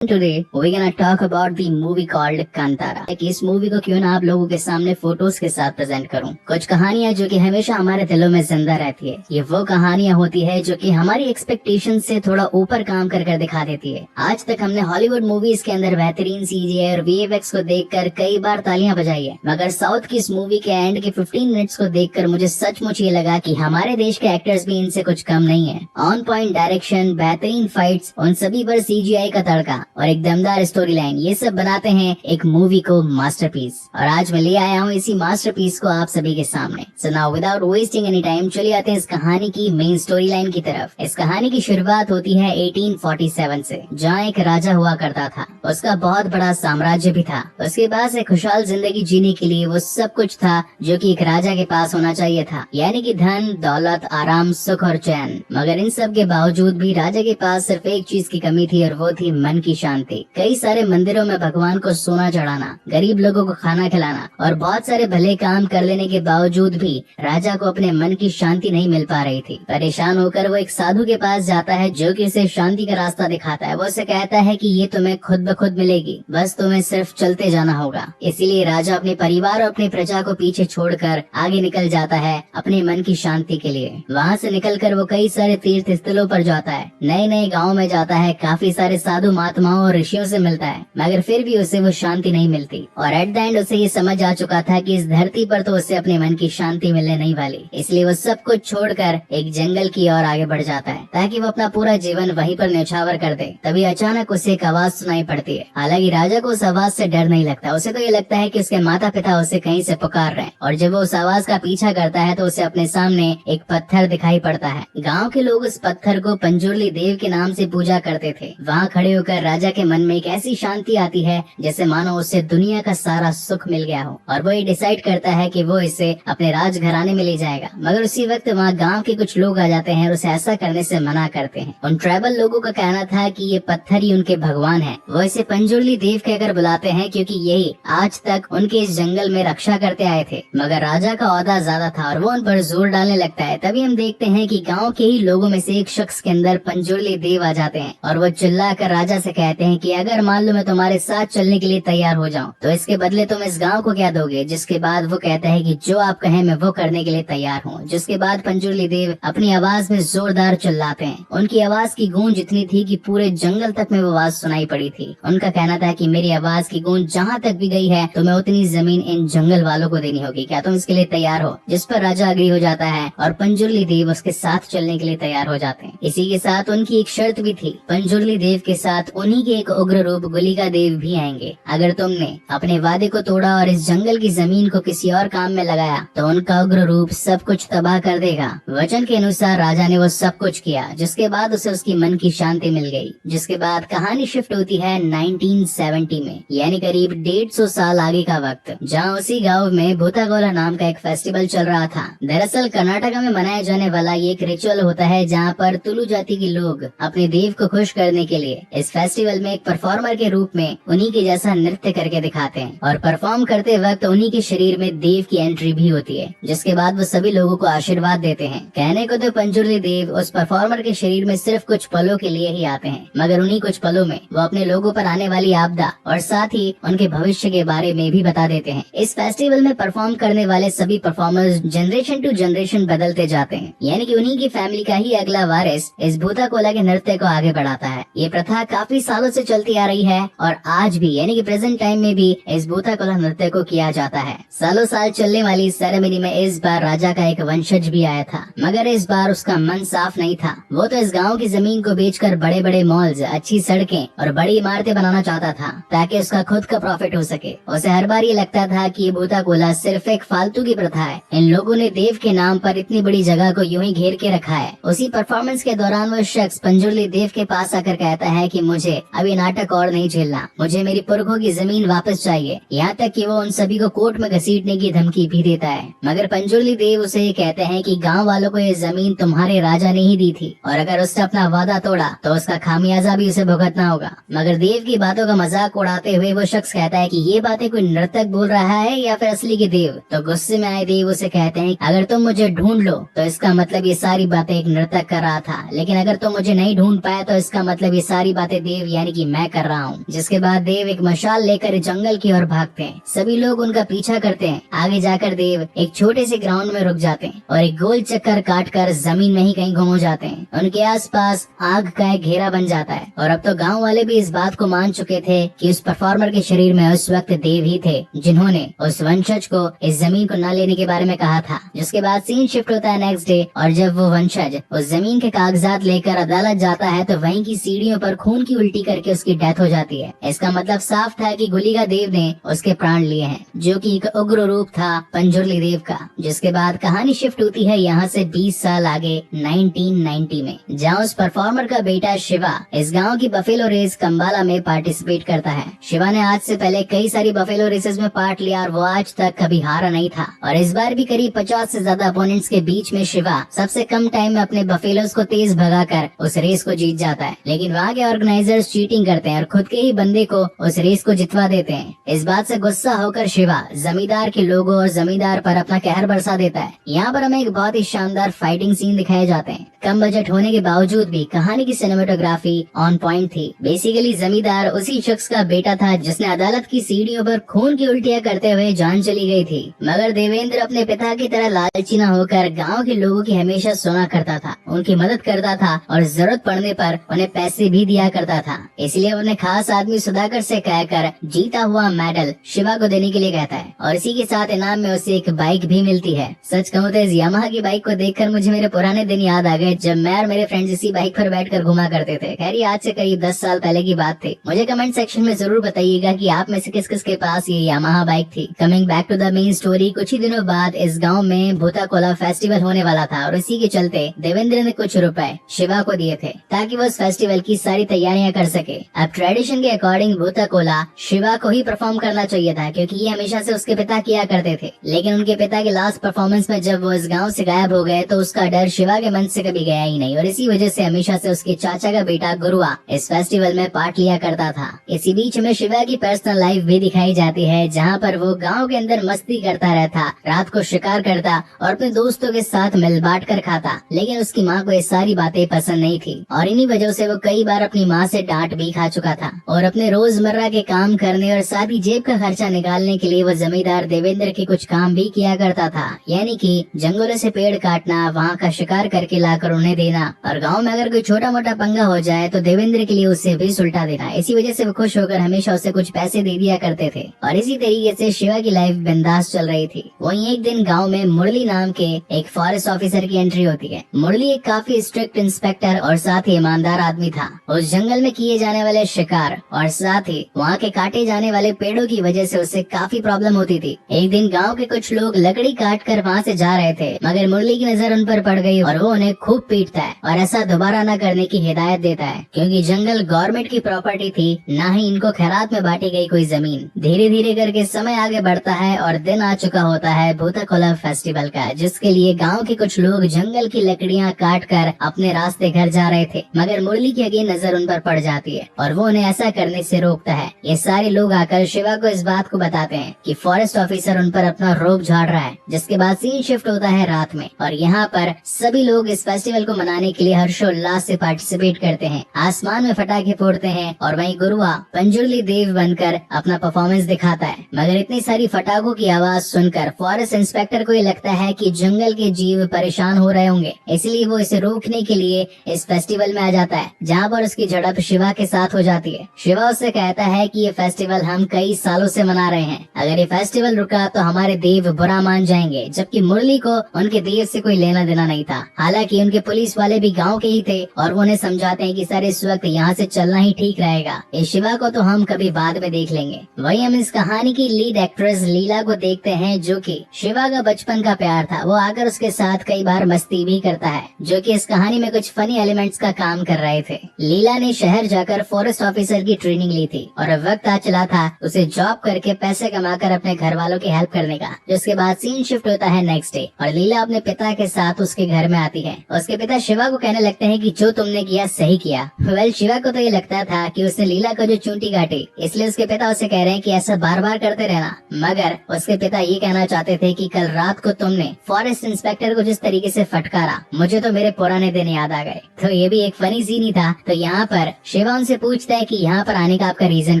Today we're gonna talk about the movie called Kantara. इस movie को क्यों ना आप लोगों के सामने फोटोज के साथ प्रेजेंट करूं। कुछ कहानियां जो कि हमेशा हमारे दिलों में जिंदा रहती है, ये वो कहानियां होती है जो कि हमारी एक्सपेक्टेशन से थोड़ा ऊपर काम कर दिखा देती है। आज तक हमने हॉलीवुड मूवीज के अंदर बेहतरीन सीजीआई और वीएफएक्स को देखकर कई बार तालियां बजाई है, मगर साउथ की इस मूवी के एंड के 15 मिनट्स को देखकर मुझे सचमुच ये लगा कि हमारे देश के एक्टर्स भी इनसे कुछ कम नहीं है। ऑन पॉइंट डायरेक्शन, बेहतरीन फाइट्स, उन सभी पर सीजीआई का तड़का और एक दमदार स्टोरी लाइन, ये सब बनाते हैं एक मूवी को मास्टरपीस। और आज मैं ले आया हूँ इसी मास्टरपीस को आप सभी के सामने। So now without wasting any time चलिए आते हैं इस कहानी की मेन स्टोरी लाइन की तरफ। इस कहानी की शुरुआत होती है 1847 से, जहाँ एक राजा हुआ करता था। उसका बहुत बड़ा साम्राज्य भी था। उसके पास एक खुशहाल जिंदगी जीने के लिए वो सब कुछ था जो कि एक राजा के पास होना चाहिए था, यानी कि धन, दौलत, आराम, सुख और चैन। मगर इन सब के बावजूद भी राजा के पास सिर्फ एक चीज की कमी थी और वो थी मन की शांति। कई सारे मंदिरों में भगवान को सोना चढ़ाना, गरीब लोगों को खाना खिलाना और बहुत सारे भले काम कर लेने के बावजूद भी राजा को अपने मन की शांति नहीं मिल पा रही थी। परेशान होकर वो एक साधु के पास जाता है जो कि उसे शांति का रास्ता दिखाता है। वो उसे कहता है कि ये तुम्हें खुद ब खुद मिलेगी, बस तुम्हें सिर्फ चलते जाना होगा। इसीलिए राजा अपने परिवार और अपनी प्रजा को पीछे छोड़कर आगे निकल जाता है अपने मन की शांति के लिए। वहाँ से निकलकर वो कई सारे तीर्थ स्थलों पर जाता है, नए नए गाँव में जाता है, काफी सारे साधु महात्माओं और ऋषियों से मिलता है, मगर फिर भी उसे वो शांति नहीं मिलती। और एट द एंड उसे ये समझ आ चुका था कि इस धरती पर तो उसे अपने मन की शांति मिलने नहीं वाली। इसलिए वो सब कुछ छोड़कर एक जंगल की ओर आगे बढ़ जाता है ताकि वो अपना पूरा जीवन वहीं पर न्यौछावर कर दे। तभी अचानक उसे एक आवाज सुनाई पड़ती है। हालांकि राजा को उस आवाज से डर नहीं लगता, उसे तो ये लगता है कि उसके माता पिता उसे कहीं से पुकार रहे हैं। और जब वो उस आवाज का पीछा करता है तो उसे अपने सामने एक पत्थर दिखाई पड़ता है। गाँव के लोग उस पत्थर को पंजुर्ली देव के नाम से पूजा करते थे। वहाँ खड़े होकर राजा के मन में एक ऐसी शांति आती है जैसे मानो उसे दुनिया का सारा सुख मिल गया हो, और वो ये डिसाइड करता है कि वो इसे अपने राजघराने में ले जाएगा। मगर उसी वक्त वहाँ गांव के कुछ लोग आ जाते हैं और उसे ऐसा करने से मना करते हैं। उन ट्राइबल लोगों का कहना था कि ये पत्थर ही उनके भगवान है। वो इसे पंजुर्ली देव कहकर बुलाते हैं क्योंकि यही आज तक उनके इस जंगल में रक्षा करते आए थे। मगर राजा का औहदा ज्यादा था और वो उन पर जोर डालने लगता है। तभी हम देखते हैं कि गाँव के ही लोगों में से एक शख्स के अंदर पंजुर्ली देव आ जाते हैं और वो चिल्लाकर राजा से कहते हैं कि अगर मान लो मैं तुम्हारे साथ चलने के लिए तैयार हो जाऊं तो इसके बदले तुम इस गांव को क्या दोगे। जिसके बाद वो कहता है कि जो आप कहें मैं वो करने के लिए तैयार हूँ। जिसके बाद पंजुर्ली देव अपनी आवाज में जोरदार चिल्लाते हैं। उनकी आवाज की गूंज इतनी थी कि पूरे जंगल तक में वो आवाज सुनाई पड़ी थी। उनका कहना था कि मेरी आवाज की गूंज जहाँ तक भी गई है तो मैं उतनी जमीन इन जंगल वालों को देनी होगी, क्या तुम इसके लिए तैयार हो। जिस पर राजा अग्री हो जाता है और पंजुर्ली देव उसके साथ चलने के लिए तैयार हो जाते हैं। इसी के साथ उनकी एक शर्त भी थी, पंजुर्ली देव के साथ उन्हीं के एक उग्र रूप गुलिका देव भी आएंगे। अगर तुमने अपने वादे को तोड़ा और इस जंगल की जमीन को किसी और काम में लगाया तो उनका उग्र रूप सब कुछ तबाह कर देगा। वचन के अनुसार राजा ने वो सब कुछ किया, जिसके बाद उसे उसकी मन की शांति मिल गई। जिसके बाद कहानी शिफ्ट होती है 1970 में, यानी करीब 150 साल आगे का वक्त, जहाँ उसी गाँव में भूतागोला नाम का एक फेस्टिवल चल रहा था। दरअसल कर्नाटका में मनाया जाने वाला ये एक रिचुअल होता है जहाँ पर तुलु जाति के लोग अपने देव को खुश करने के लिए इस फेस्टिवल में एक परफॉर्मर के रूप में उन्हीं के जैसा नृत्य करके दिखाते हैं। और परफॉर्म करते वक्त उन्हीं के शरीर में देव की एंट्री भी होती है। जिसके बाद वो सभी लोगों को आशीर्वाद देते हैं। कहने को तो पंजुर्ली देव उस परफॉर्मर के शरीर में सिर्फ कुछ पलों के लिए ही आते हैं, मगर उन्हीं कुछ पलों में वो अपने लोगों पर आने वाली आपदा और साथ ही उनके भविष्य के बारे में भी बता देते हैं। इस फेस्टिवल में परफॉर्म करने वाले सभी परफॉर्मर्स जनरेशन टू जनरेशन बदलते जाते हैं, यानी कि उन्हीं की फैमिली का ही अगला वारिस इस भूताकोला के नृत्य को आगे बढ़ाता है। ये प्रथा काफी सालों से चलती आ रही है और आज भी यानी कि प्रेजेंट टाइम में भी इस भूताकोला नृत्य को किया जाता है। सालों साल चलने वाली इस सेरेमनी में इस बार राजा का एक वंशज भी आया था, मगर इस बार उसका मन साफ नहीं था। वो तो इस गांव की जमीन को बेचकर बड़े बड़े मॉल्स, अच्छी सड़कें और बड़ी इमारतें बनाना चाहता था ताकि उसका खुद का प्रॉफिट हो सके। उसे हर बार ये लगता था कि ये भूताकोला सिर्फ एक फालतू की प्रथा है। इन लोगों ने देव के नाम पर इतनी बड़ी जगह को यूं ही घेर के रखा है। उसी परफॉर्मेंस के दौरान वो शख्स पंजुर्ली देव के पास आकर कहता है कि मुझे अभी नाटक और नहीं झेलना, मुझे मेरी पुरखों की जमीन वापस चाहिए। यहाँ तक कि वो उन सभी को कोर्ट में घसीटने की धमकी भी देता है। मगर पंजुर्ली देव उसे ये कहते हैं कि गांव वालों को ये जमीन तुम्हारे राजा ने ही दी थी और अगर उसने अपना वादा तोड़ा तो उसका खामियाजा भी उसे भुगतना होगा। मगर देव की बातों का मजाक उड़ाते हुए वो शख्स कहता है कि ये बातें कोई नर्तक बोल रहा है या फिर असली के देव। तो गुस्से में आए देव उसे कहते हैं अगर तुम मुझे ढूंढ लो तो इसका मतलब ये सारी बातें एक नर्तक कर रहा था, लेकिन अगर तुम मुझे नहीं ढूंढ पाए तो इसका मतलब ये सारी बातें देव यानी कि मैं कर रहा हूँ। जिसके बाद देव एक मशाल लेकर जंगल की ओर भागते हैं। सभी लोग उनका पीछा करते हैं। आगे जाकर देव एक छोटे से ग्राउंड में रुक जाते हैं और एक गोल चक्कर काटकर जमीन में ही कहीं गुम हो जाते हैं। उनके आसपास आग का एक घेरा बन जाता है और अब तो गांव वाले भी इस बात को मान चुके थे कि उस परफॉर्मर के शरीर में उस वक्त देव ही थे जिन्होंने उस वंशज को इस जमीन को न लेने के बारे में कहा था। जिसके बाद सीन शिफ्ट होता है नेक्स्ट डे और जब वो वंशज उस जमीन के कागजात लेकर अदालत जाता है तो वहीं की सीढ़ियों पर खून की उल्टी करके उसकी डेथ हो जाती है। इसका मतलब साफ था कि गुलिका देव ने उसके प्राण लिए हैं, जो कि एक उग्र रूप था पंजुर्ली देव का। जिसके बाद कहानी शिफ्ट होती है यहाँ से 20 साल आगे 1990 में, जहाँ उस परफॉर्मर का बेटा शिवा इस गांव की बफेलो रेस कंबाला में पार्टिसिपेट करता है। शिवा ने आज से पहले कई सारी बफेलो रेसेस में पार्ट लिया और वो आज तक कभी हारा नहीं था और इस बार भी करीब 50 से ज्यादा अपोनेंट्स के बीच में शिवा सबसे कम टाइम में अपने बफेलोस को तेज भगाकर उस रेस को जीत जाता है। लेकिन वहाँ के ऑर्गेनाइजर्स चीटिंग करते हैं और खुद के ही बंदे को उस रेस को जितवा देते हैं। इस बात से गुस्सा होकर शिवा जमींदार के लोगों और जमींदार पर अपना कहर बरसा देता है। यहाँ पर हमें एक बहुत ही शानदार फाइटिंग सीन दिखाए जाते हैं। कम बजट होने के बावजूद भी कहानी की सिनेमेटोग्राफी ऑन पॉइंट थी। बेसिकली जमींदार उसी शख्स का बेटा था जिसने अदालत की सीढ़ियों पर खून की उल्टियां करते हुए जान चली गई थी। मगर देवेंद्र अपने पिता की तरह लालची न होकर गांव के लोगों की हमेशा सुना करता था, उनकी मदद करता था और जरूरत पड़ने पर उन्हें पैसे भी दिया करता था। इसलिए उन्हें खास आदमी सुधाकर से कहकर जीता हुआ मेडल शिवा को देने के लिए कहता है और इसी के साथ इनाम में उसे एक बाइक भी मिलती है। सच कहूँ तो इस यामाहा की बाइक को देखकर मुझे मेरे पुराने दिन याद आ गए जब मैं और मेरे फ्रेंड्स इसी बाइक पर बैठकर घुमा करते थे। खैर ये आज से करीब 10 साल पहले की बात थी। मुझे कमेंट सेक्शन में जरूर बताइएगा कि आप में से किस किस के पास ये यामाहा बाइक थी। Coming back to the main story, कुछ ही दिनों बाद इस गांव में भूताकोला फेस्टिवल होने वाला था और इसी के चलते देवेंद्र ने कुछ रुपए शिवा को दिए थे ताकि वो इस फेस्टिवल की सारी तैयारियां कर सके। अब ट्रेडिशन के अकॉर्डिंग भूताकोला शिवा को ही परफॉर्म करना चाहिए था क्योंकि ये हमेशा से उसके पिता किया करते थे। लेकिन उनके पिता के लास्ट परफॉर्मेंस में जब वो इस गाँव से गायब हो गए तो उसका डर शिवा के मन से कभी गया ही नहीं और इसी वजह से हमेशा से उसके चाचा का बेटा गुरुआ इस फेस्टिवल में पार्ट लिया करता था। इसी बीच में शिवा की पर्सनल लाइफ भी दिखाई जाती है जहाँ पर वो गांव के अंदर मस्ती करता रहता, रात को शिकार करता और अपने दोस्तों के साथ मिल बांट कर खाता। लेकिन उसकी माँ को ये सारी बातें पसंद नहीं थी और इन्हीं वजह से वो कई बार अपनी माँ से डांट भी खा चुका था और अपने रोजमर्रा के काम करने और साथ ही जेब का खर्चा निकालने के लिए वो जमींदार देवेंद्र के कुछ काम भी किया करता था, यानी कि जंगलों से पेड़ काटना, वहाँ का शिकार करके लाकर उन्हें देना और गांव में अगर कोई छोटा मोटा पंगा हो जाए तो देवेंद्र के लिए उससे भी सुलटा देना। इसी वजह से वो खुश होकर हमेशा उसे कुछ पैसे दे दिया करते थे और इसी तरीके से शिवा की लाइफ बिंदास चल रही थी। वहीं एक दिन गांव में मुरली नाम के एक फॉरेस्ट ऑफिसर की एंट्री होती है। मुरली एक काफी स्ट्रिक्ट इंस्पेक्टर और साथ ही ईमानदार आदमी था। उस जंगल में किए जाने वाले शिकार और साथ ही वहाँ के काटे जाने वाले पेड़ों की वजह से उसे काफी प्रॉब्लम होती थी। एक दिन गाँव के कुछ लोग लकड़ी काट कर वहाँ से जा रहे थे मगर मुरली की नजर उन पर पड़ गई और वो उन्हें खूब पीटता है और ऐसा दोबारा न करने की हिदायत देता है क्योंकि जंगल गवर्नमेंट की प्रॉपर्टी थी, न ही इनको खैरात में बांटी गई कोई जमीन। धीरे धीरे करके समय आगे बढ़ता है और दिन आ चुका होता है भूताकोला फेस्टिवल का, जिसके लिए गांव के कुछ लोग जंगल की लकड़ियां काट कर अपने रास्ते घर जा रहे थे मगर मुरली की अगेन नजर उन पर पड़ जाती है और वो उन्हें ऐसा करने से रोकता है। ये सारे लोग आकर शिवा को इस बात को बताते हैं कि फॉरेस्ट ऑफिसर उन पर अपना रोब झाड़ रहा है। जिसके बाद सीन शिफ्ट होता है रात में और यहाँ पर सभी लोग इस फेस्टिवल को मनाने के लिए हर्षोल्लास से पार्टिसिपेट करते हैं, आसमान में पटाखे फोड़ते हैं और वहीं गुरुआ पंजुर्ली देव बनकर अपना परफॉर्मेंस दिखाता है। मगर इतनी सारी फटाकों की आवाज सुनकर फॉरेस्ट इंस्पेक्टर को ये लगता है कि जंगल के जीव परेशान हो रहे होंगे, इसलिए वो इसे रोकने के लिए इस फेस्टिवल में आ जाता है जहाँ पर उसकी झड़प शिवा के साथ हो जाती है। शिवा उससे कहता है कि ये फेस्टिवल हम कई सालों से मना रहे हैं, अगर ये फेस्टिवल रुका तो हमारे देव बुरा मान जाएंगे, जबकि मुरली को उनके देव से कोई लेना देना नहीं था। हालांकि उनके पुलिस वाले भी गांव के ही थे और वो उन्हें समझाते हैं कि सर इस वक्त यहाँ से चलना ही ठीक रहेगा, इस शिवा को तो हम कभी बाद में देख लेंगे। वहीं हम इस कहानी की लीड एक्ट्रेस लीला को देखते हैं जो कि शिवा का बचपन का प्यार था। वो आकर उसके साथ कई बार मस्ती भी करता है जो कि इस कहानी में कुछ फनी एलिमेंट्स का काम कर रहे थे। लीला ने शहर जाकर फॉरेस्ट ऑफिसर की ट्रेनिंग ली थी और अब वक्त आ चला था उसे जॉब करके पैसे कमाकर अपने घर वालों की हेल्प करने का। जिसके बाद सीन शिफ्ट होता है नेक्स्ट डे और लीला अपने पिता के साथ उसके घर में आती है। उसके उसके पिता शिवा को कहने लगते हैं कि जो तुमने किया सही किया। वेल शिवा को तो ये लगता था कि उसने लीला को जो चूंटी काटी, इसलिए उसके पिता उसे कह रहे हैं कि ऐसा बार बार करते रहना। मगर उसके पिता ये कहना चाहते थे कि कल रात को तुमने फॉरेस्ट इंस्पेक्टर को जिस तरीके से फटकारा, मुझे तो मेरे पुराने दिन याद आ गए। तो ये भी एक फनी सीन ही था। तो यहाँ पर शिवा उनसे पूछता है कि यहाँ पर आने का आपका रीजन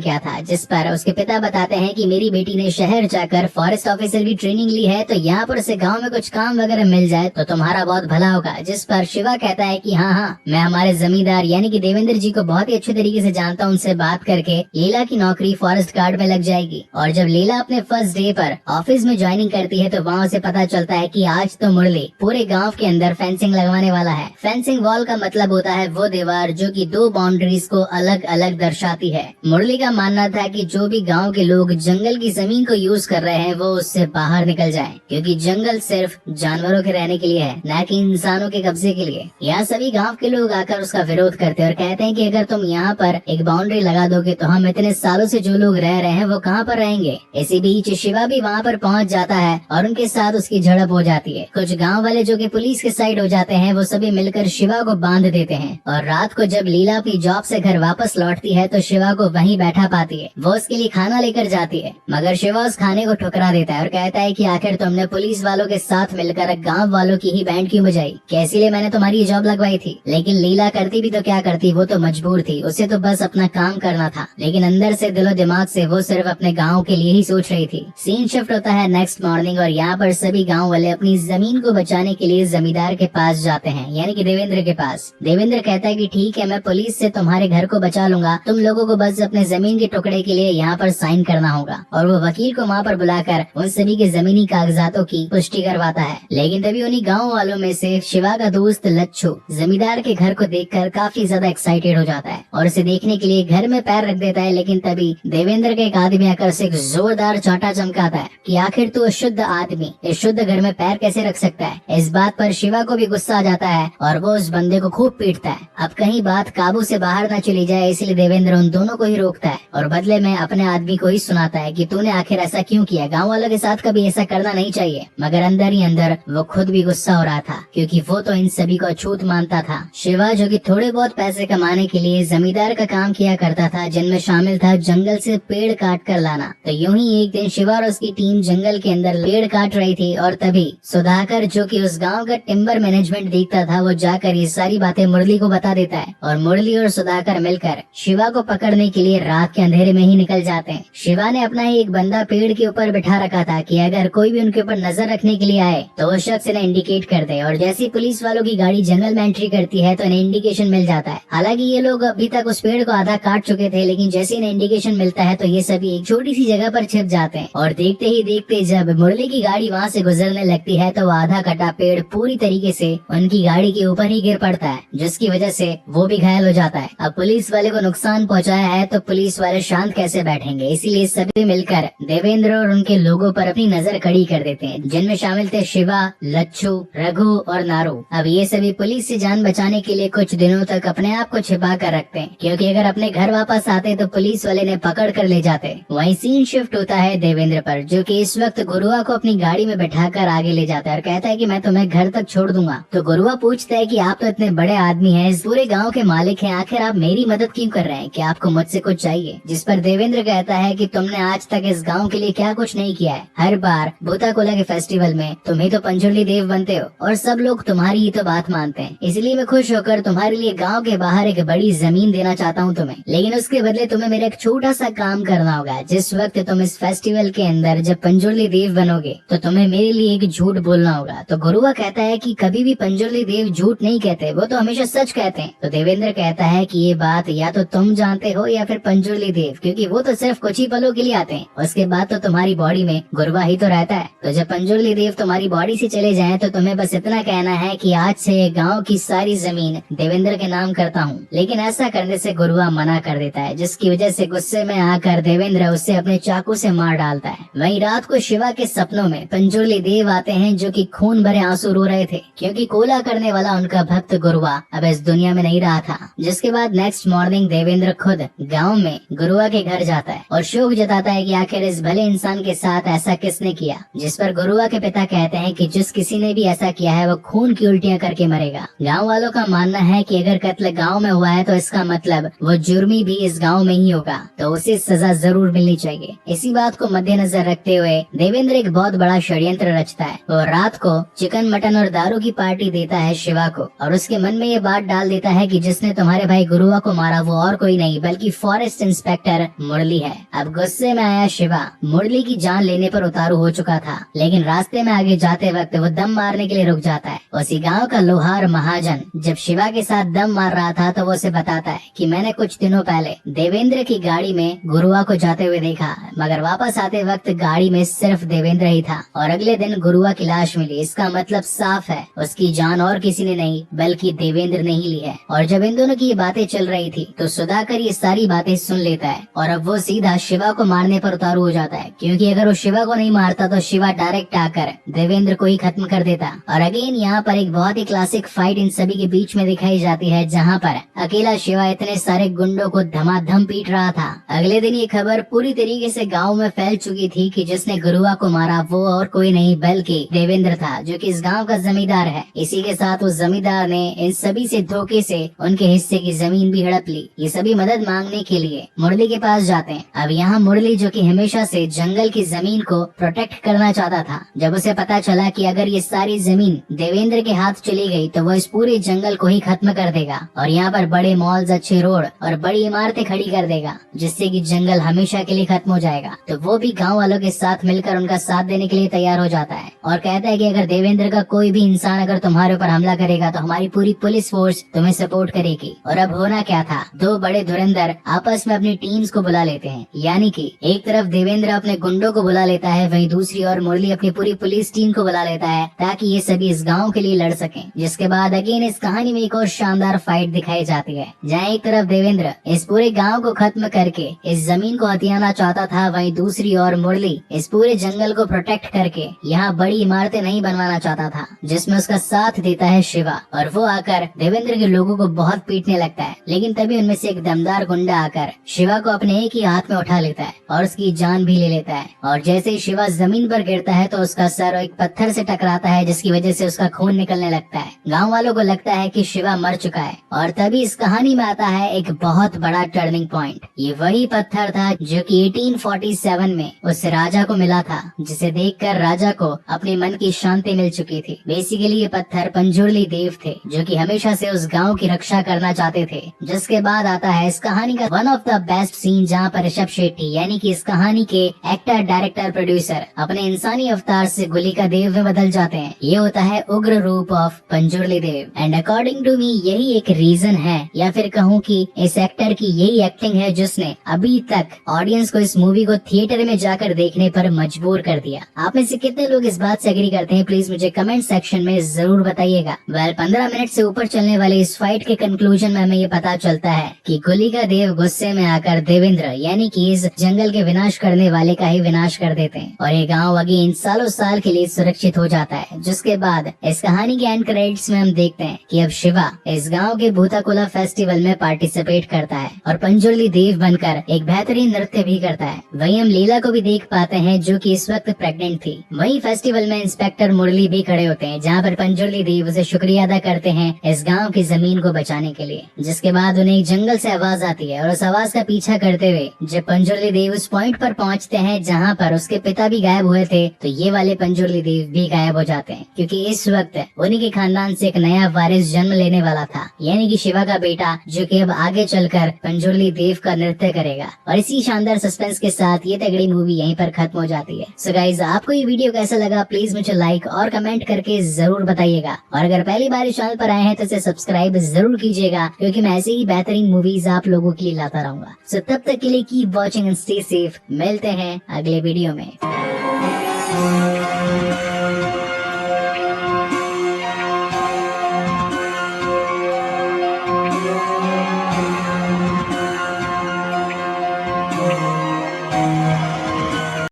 क्या था, जिस पर उसके पिता बताते हैं कि मेरी बेटी ने शहर जाकर फॉरेस्ट ऑफिसर की ट्रेनिंग ली है, तो यहाँ पर उसे गाँव में कुछ काम वगैरह मिल जाए तो तुम्हारा बहुत भला होगा। जिस पर शिवा कहता है कि हाँ, मैं हमारे जमींदार यानी कि देवेंद्र जी को बहुत ही अच्छे तरीके से जानता हूँ, उनसे बात करके लीला की नौकरी फॉरेस्ट गार्ड में लग जाएगी। और जब लीला अपने फर्स्ट डे पर ऑफिस में ज्वाइनिंग करती है तो वहाँ उसे पता चलता है कि आज तो मुरली पूरे गाँव के अंदर फेंसिंग लगवाने वाला है। फेंसिंग वॉल का मतलब होता है वो दीवार जो कि दो बाउंड्रीज को अलग अलग दर्शाती है। मुरली का मानना था कि जो भी गाँव के लोग जंगल की जमीन को यूज कर रहे हैं वो उससे बाहर निकल जाए, क्योंकि जंगल सिर्फ जानवरों के रहने के लिए है, न कि इंसानों के कब्जे के लिए। यहाँ सभी गांव के लोग आकर उसका विरोध करते हैं और कहते हैं कि अगर तुम यहाँ पर एक बाउंड्री लगा दोगे तो हम इतने सालों से जो लोग रह रहे हैं वो कहाँ पर रहेंगे। इसी बीच शिवा भी वहाँ पर पहुँच जाता है और उनके साथ उसकी झड़प हो जाती है। कुछ गाँव वाले जो कि पुलिस के साइड हो जाते हैं वो सभी मिलकर शिवा को बांध देते हैं। और रात को जब लीला अपनी जॉब से घर वापस लौटती है तो शिवा को वहीं बैठा पाती है। वो उसके लिए खाना लेकर जाती है, मगर शिवा उस खाने को ठुकरा देता है और कहता है कि आखिर तुमने पुलिस वालों के साथ मिलकर गांव वालों की ही बैंड क्यों बजाई, कैसे लिए मैंने तुम्हारी जॉब लगवाई थी। लेकिन लीला करती भी तो क्या करती, वो तो मजबूर थी, उसे तो बस अपना काम करना था, लेकिन अंदर से दिलो दिमाग से वो सिर्फ अपने गाँव के लिए ही सोच रही थी। सीन शिफ्ट होता है नेक्स्ट मॉर्निंग और यहाँ पर सभी गाँव वाले अपनी जमीन को बचाने के लिए जमींदार के पास जाते हैं, यानी कि देवेंद्र के पास। देवेंद्र कहता है कि ठीक है, मैं पुलिस से तुम्हारे घर को बचा लूंगा, तुम लोगों को बस अपने जमीन के टुकड़े के लिए यहाँ पर साइन करना होगा। और वो वकील को वहाँ पर बुलाकर उन सभी के जमीनी कागजातों की पुष्टि करवाता है। लेकिन तभी उन्हीं गाँव वालों में से शिवा का दोस्त लच्छू जमींदार के घर को देखकर काफी ज्यादा एक्साइटेड हो जाता है और उसे देखने के लिए घर में पैर रख देता है। लेकिन तभी देवेंद्र के एक आदमी आकर उसे एक जोरदार चांटा चमकाता है कि आखिर तू शुद्ध आदमी इस शुद्ध घर में पैर कैसे रख सकता है। इस बात पर शिवा को भी गुस्सा आ जाता है और वो उस बंदे को खूब पीटता है। अब कहीं बात काबू से बाहर न चली जाए, इसलिए देवेंद्र उन दोनों को ही रोकता है और बदले में अपने आदमी को ही सुनाता है कि तूने आखिर ऐसा क्यों किया, गाँव वालों के साथ कभी ऐसा करना नहीं चाहिए। मगर अंदर ही अंदर वो खुद भी गुस्सा हो रहा था, क्योंकि वो तो इन सभी को अछूत मानता था। शिवा जो कि थोड़े बहुत पैसे कमाने के लिए जमींदार का काम किया करता था, जिनमें शामिल था जंगल से पेड़ काट कर लाना। तो यूं ही एक दिन शिवा और उसकी टीम जंगल के अंदर पेड़ काट रही थी और तभी सुधाकर जो कि उस गांव का टिम्बर मैनेजमेंट देखता था, वो जाकर ये सारी बातें मुरली को बता देता है और मुरली और सुधाकर मिलकर शिवा को पकड़ने के लिए रात के अंधेरे में ही निकल जाते हैं। शिवा ने अपना ही एक बंदा पेड़ के ऊपर बिठा रखा था कि अगर कोई भी उनके ऊपर नजर रखने के लिए आए तो वो शख्स इन्हें इंडिकेट कर दे, और जैसे पुलिस वालों की गाड़ी जंगल में एंट्री करती है तो इन्हें इंडिकेशन मिल जाता है। हालांकि ये लोग अभी तक उस पेड़ को आधा काट चुके थे, लेकिन जैसे इन्हें इंडिकेशन मिलता है तो ये सभी एक छोटी सी जगह पर छिप जाते हैं। और देखते ही देखते जब मुरली की गाड़ी वहाँ से गुजरने लगती है तो वो आधा कटा पेड़ पूरी तरीके से उनकी गाड़ी के ऊपर ही गिर पड़ता है, जिसकी वजह से वो भी घायल हो जाता है। अब पुलिस वाले को नुकसान पहुँचाया है तो पुलिस वाले शांत कैसे बैठेंगे, इसीलिए सभी मिलकर देवेंद्र और उनके लोगों पर अपनी नजर कड़ी कर देते हैं, जिनमें शामिल थे शिवा, लच्छू, रघु और नारू। अब ये सभी पुलिस से जान बचाने के लिए कुछ दिनों तक अपने आप को छिपा कर रखते हैं, क्योंकि अगर अपने घर वापस आते तो पुलिस वाले ने पकड़ कर ले जाते। वहीं सीन शिफ्ट होता है देवेंद्र पर, जो कि इस वक्त गुरुआ को अपनी गाड़ी में बैठाकर आगे ले जाता है और कहता है कि मैं तुम्हें घर तक छोड़ दूंगा। तो गुरुआ पूछता है कि आप तो इतने बड़े आदमी हैं, इस पूरे गाँव के मालिक हैं, आखिर आप मेरी मदद क्यों कर रहे हैं, कि आपको मुझसे कुछ चाहिए। जिस पर देवेंद्र कहता है कि तुमने आज तक इस गाँव के लिए क्या कुछ नहीं किया है, हर बार भूताकोला के फेस्टिवल में तुम ही तो पंजुर्ली देव बनते हो और सब लोग तुम्हारी ही तो बात मानते हैं, इसलिए मैं खुश होकर तुम्हारे लिए गांव के बाहर एक बड़ी जमीन देना चाहता हूं तुम्हें, लेकिन उसके बदले तुम्हें मेरा एक छोटा सा काम करना होगा। जिस वक्त तुम इस फेस्टिवल के अंदर जब पंजुर्ली देव बनोगे तो तुम्हें मेरे लिए एक झूठ बोलना होगा। तो गुरुआ कहता है कि कभी भी पंजुर्ली देव झूठ नहीं कहते, वो तो हमेशा सच कहते हैं। तो देवेंद्र कहता है कि ये बात या तो तुम जानते हो या फिर पंजुर्ली देव, क्योंकि वो तो सिर्फ कुछ ही पलों के लिए आते हैं, उसके बाद तो तुम्हारी बॉडी में गुरुआ ही तो रहता है। तो जब पंजुर्ली देव तुम्हारी बॉडी से चले जाएं तो तुम्हें बस इतना कहना है कि आज से गांव की सारी जमीन देवेंद्र के नाम करता हूं। लेकिन ऐसा करने से गुरुआ मना कर देता है, जिसकी वजह से गुस्से में आकर देवेंद्र उसे अपने चाकू से मार डालता है। वहीं रात को शिवा के सपनों में पंजुर्ली देव आते हैं, जो कि खून भरे आंसू रो रहे थे, क्योंकि कोला करने वाला उनका भक्त गुरुआ अब इस दुनिया में नहीं रहा था। जिसके बाद नेक्स्ट मॉर्निंग देवेंद्र खुद गाँव में गुरुआ के घर जाता है और शोक जताता है कि आखिर इस भले इंसान के साथ ऐसा किसने किया। जिस पर गुरुआ के पिता कहते हैं कि जिस किसी ने भी ऐसा किया है वो खून की उल्टियां गलतियां करके मरेगा। गांव वालों का मानना है कि अगर कत्ल गांव में हुआ है तो इसका मतलब वो जुर्मी भी इस गांव में ही होगा, तो उसे सजा जरूर मिलनी चाहिए। इसी बात को मद्देनजर रखते हुए देवेंद्र एक बहुत बड़ा षड्यंत्र रचता है। वो रात को चिकन मटन और दारू की पार्टी देता है शिवा को और उसके मन में ये बात डाल देता है कि जिसने तुम्हारे भाई गुरुआ को मारा वो और कोई नहीं बल्कि फॉरेस्ट इंस्पेक्टर मुरली है। अब गुस्से में आया शिवा मुरली की जान लेने पर उतारू हो चुका था, लेकिन रास्ते में आगे जाते वक्त वो दम मारने के लिए रुक जाता है। उसी गांव का लोहार महाजन जब शिवा के साथ दम मार रहा था तो वो उसे बताता है कि मैंने कुछ दिनों पहले देवेंद्र की गाड़ी में गुरुआ को जाते हुए देखा, मगर वापस आते वक्त गाड़ी में सिर्फ देवेंद्र ही था और अगले दिन गुरुआ की लाश मिली। इसका मतलब साफ है उसकी जान और किसी ने नहीं बल्कि देवेंद्र ने ही ली है। और जब इन दोनों की ये बातें चल रही थी तो सुधाकर ये सारी बातें सुन लेता है और अब वो सीधा शिवा को मारने पर उतारू हो जाता है, क्योंकि अगर वो शिवा को नहीं मारता तो शिवा डायरेक्ट आकर देवेंद्र को ही खत्म कर देता। और अगेन यहाँ पर एक बहुत ही क्लासिक फाइट इन सभी के बीच में दिखाई जाती है, जहाँ पर अकेला शिवा इतने सारे गुंडों को धमाधम पीट रहा था। अगले दिन ये खबर पूरी तरीके से गांव में फैल चुकी थी कि जिसने गुरुआ को मारा वो और कोई नहीं बल्कि देवेंद्र था, जो कि इस गांव का जमींदार है। इसी के साथ उस जमींदार ने इन सभी से धोखे से उनके हिस्से की जमीन भी हड़प ली। ये सभी मदद मांगने के लिए मुरली के पास जाते हैं। अब यहाँ मुरली जो कि हमेशा से जंगल की जमीन को प्रोटेक्ट करना चाहता था, जब उसे पता चला कि अगर ये सारी जमीन देवेंद्र के हाथ चली गई तो वो इस पूरे जंगल को ही खत्म कर देगा और यहाँ पर बड़े मॉल्स, अच्छे रोड और बड़ी इमारतें खड़ी कर देगा, जिससे कि जंगल हमेशा के लिए खत्म हो जाएगा। तो वो भी गांव वालों के साथ मिलकर उनका साथ देने के लिए तैयार हो जाता है और कहता है कि अगर देवेंद्र का कोई भी इंसान अगर तुम्हारे ऊपर हमला करेगा तो हमारी पूरी पुलिस फोर्स तुम्हें सपोर्ट करेगी। और अब होना क्या था, दो बड़े धुरंधर आपस में अपनी टीम्स को बुला लेते हैं, यानी कि एक तरफ देवेंद्र अपने गुंडों को बुला लेता है, वहीं दूसरी ओर मुरली अपनी पूरी पुलिस टीम को बुला लेता है ताकि ये सभी इस गाँव के लिए लड़ सके। जिसके बाद अगेन इस कहानी में एक और शानदार फाइट दिखाई जाती है, जहाँ एक तरफ देवेंद्र इस पूरे गाँव को खत्म करके इस जमीन को हथियाना चाहता था, वहीं दूसरी ओर मुरली इस पूरे जंगल को प्रोटेक्ट करके यहाँ बड़ी इमारतें नहीं बनवाना चाहता था, जिसमें उसका साथ देता है शिवा। और वो आकर देवेंद्र के लोगों को बहुत पीटने लगता है, लेकिन तभी उनमें से एक दमदार गुंडा आकर शिवा को अपने एक ही हाथ में उठा लेता है और उसकी जान भी ले लेता है। और जैसे ही शिवा जमीन पर गिरता है तो उसका सर एक पत्थर से टकराता है, जिसकी वजह से उसका खून निकलने लगता है। गाँव वालों को लगता है कि शिवा मर चुका है और तभी इस कहानी में आता है एक बहुत बड़ा टर्निंग पॉइंट। ये वही पत्थर था जो कि 1847 में उस राजा को मिला था, जिसे देखकर राजा को अपने मन की शांति मिल चुकी थी। बेसिकली ये पत्थर पंजुर्ली देव थे, जो कि हमेशा से उस गांव की रक्षा करना चाहते थे। जिसके बाद आता है इस कहानी का one of the best scene, जहाँ पर ऋषभ शेट्टी यानी कि इस कहानी के एक्टर, डायरेक्टर, प्रोड्यूसर अपने इंसानी अवतार से गुलिका देव में बदल जाते हैं। ये होता है उग्र रूप of Panjurli Dev. And according to me यही एक रीजन है, या फिर कहूँ कि इस एक्टर की यही एक्टिंग है जिसने अभी तक ऑडियंस को इस मूवी को थिएटर में जाकर देखने पर मजबूर कर दिया। आप में से कितने लोग इस बात से एग्री करते हैं, प्लीज मुझे कमेंट सेक्शन में जरूर बताइएगा। 15 मिनट से ऊपर चलने वाले इस फाइट के कंक्लूजन में हमें ये पता चलता है कि गुलिका देव गुस्से में आकर देवेंद्र यानी कि इस जंगल के विनाश करने वाले का ही विनाश कर देते हैं और ये गाँव अगेन सालों साल के लिए सुरक्षित हो जाता है। जिसके बाद इस कहानी के एंड क्रेडिट्स में हम देखते हैं कि अब शिवा इस गाँव के भूताकुला फेस्टिवल में पार्टिसिपेट करता है और पंजुर्ली देव बनकर एक बेहतरीन नृत्य भी करता है। वहीं हम लीला को भी देख पाते हैं जो कि इस वक्त प्रेग्नेंट थी। वहीं फेस्टिवल में इंस्पेक्टर मुरली भी खड़े होते हैं, जहाँ पर पंजुर्ली देव उसे शुक्रिया अदा करते हैं इस गांव की जमीन को बचाने के लिए। जिसके बाद उन्हें एक जंगल से आवाज आती है और उस आवाज का पीछा करते हुए जब पंजुर्ली देव उस पॉइंट पर पहुँचते हैं जहाँ पर उसके पिता भी गायब हुए थे, तो ये वाले पंजुर्ली देव भी गायब हो जाते हैं, क्योंकि इस वक्त उन्हीं के खानदान से एक नया वारिस जन्म लेने वाला था, यानी कि शिवा का बेटा, जो कि अब आगे चलकर पंजुर्ली देव का नृत्य करेगा। और इसी शानदार सस्पेंस के साथ ये तगड़ी मूवी यहीं पर खत्म हो जाती है। सो गाइज, आपको ये वीडियो कैसा लगा प्लीज मुझे लाइक और कमेंट करके जरूर बताइएगा। और अगर पहली बार इस चैनल पर आए हैं तो इसे सब्सक्राइब जरूर कीजिएगा, क्योंकि मैं ऐसे ही बेहतरीन मूवीज आप लोगों के लिए लाता रहूंगा। सो तब तक के लिए keep watching and stay safe. मिलते हैं अगले वीडियो में।